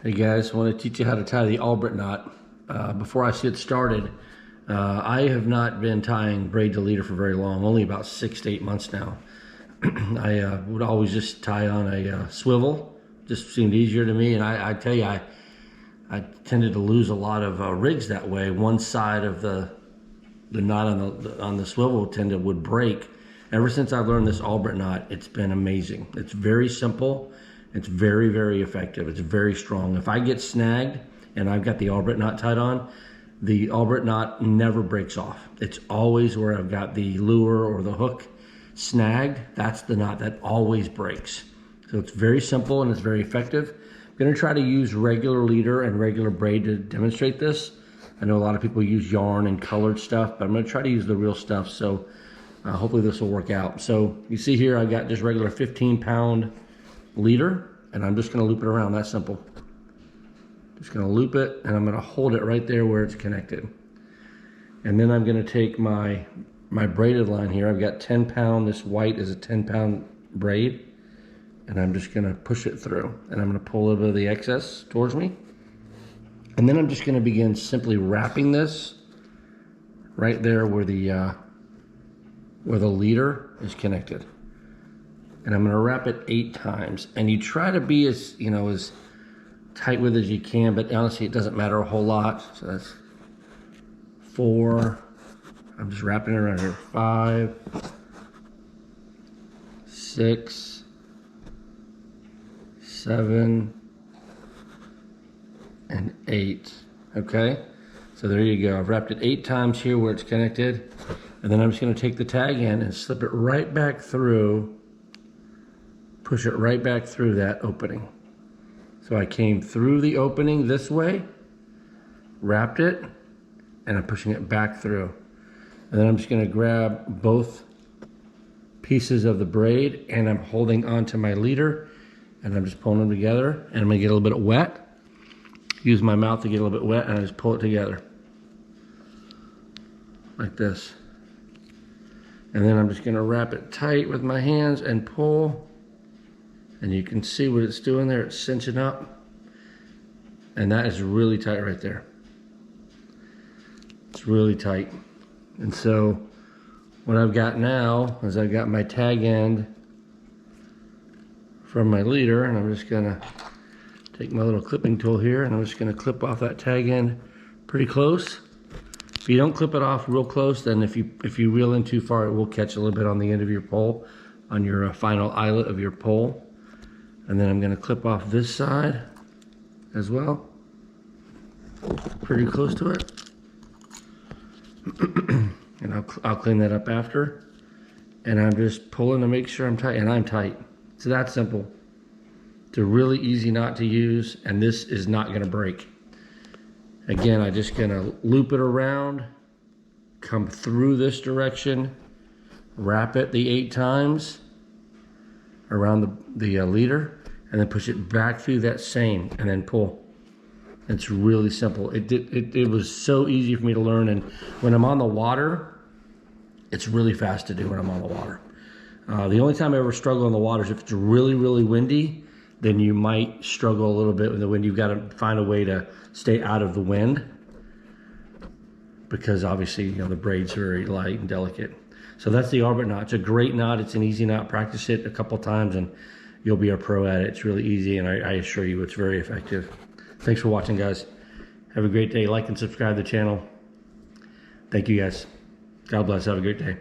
Hey guys, I want to teach you how to tie the Albright knot. Before I get started, I have not been tying braid to leader for very long, only about 6 to 8 months now. I would always just tie on a swivel, just seemed easier to me, and I tell you, I tended to lose a lot of rigs that way. One side of the knot on the swivel would break. Ever since I've learned this Albright knot, it's been amazing. It's very simple. It's very, very effective. It's very strong. If I get snagged and I've got the Albright knot tied on, the Albright knot never breaks off. It's always where I've got the lure or the hook snagged. That's the knot that always breaks. So it's very simple and it's very effective. I'm gonna try to use regular leader and regular braid to demonstrate this. I know a lot of people use yarn and colored stuff, but I'm gonna try to use the real stuff. So hopefully this will work out. So you see here, I got just regular 15-pound leader, and I'm just going to loop it around. That simple. Just going to loop it, and I'm going to hold it right there where it's connected. And then I'm going to take my braided line here. I've got 10-pound. This white is a 10-pound braid, and I'm just going to push it through, and I'm going to pull a little bit of the excess towards me. And then I'm just going to begin simply wrapping this right there where the leader is connected. And I'm going to wrap it 8 times. And you try to be as tight with it as you can, but honestly it doesn't matter a whole lot. So that's 4. I'm just wrapping it around here. 5, 6, 7, and 8. Okay? So there you go. I've wrapped it 8 times here where it's connected. And then I'm just going to take the tag in and slip it right back through. Push it right back through that opening. So I came through the opening this way, wrapped it, and I'm pushing it back through. And then I'm just going to grab both pieces of the braid and I'm holding onto my leader and I'm just pulling them together, and I'm going to get a little bit wet. Use my mouth to get a little bit wet, and I just pull it together like this. And then I'm just going to wrap it tight with my hands and pull. And you can see what it's doing there. It's cinching up. And that is really tight right there. It's really tight. And so what I've got now is I've got my tag end from my leader, and I'm just gonna take my little clipping tool here, and I'm just gonna clip off that tag end pretty close. If you don't clip it off real close, then if you reel in too far, it will catch a little bit on the end of your pole, on your final eyelet of your pole. And then I'm going to clip off this side as well, pretty close to it. And I'll clean that up after. And I'm just pulling to make sure I'm tight, and I'm tight. It's that simple. It's a really easy knot to use, and this is not going to break. Again, I'm just going to loop it around, come through this direction, wrap it the 8 times around the leader, and then push it back through that same, and then pull. It's really simple. It was so easy for me to learn, and when I'm on the water, it's really fast to do when I'm on the water. The only time I ever struggle on the water is if it's really, really windy, then you might struggle a little bit with the wind. You've got to find a way to stay out of the wind, because obviously, the braid's very light and delicate. So that's the Albright knot. It's a great knot. It's an easy knot. Practice it a couple times and you'll be a pro at it. It's really easy, and I assure you it's very effective. Thanks for watching, guys. Have a great day. Like and subscribe to the channel. Thank you, guys. God bless. Have a great day.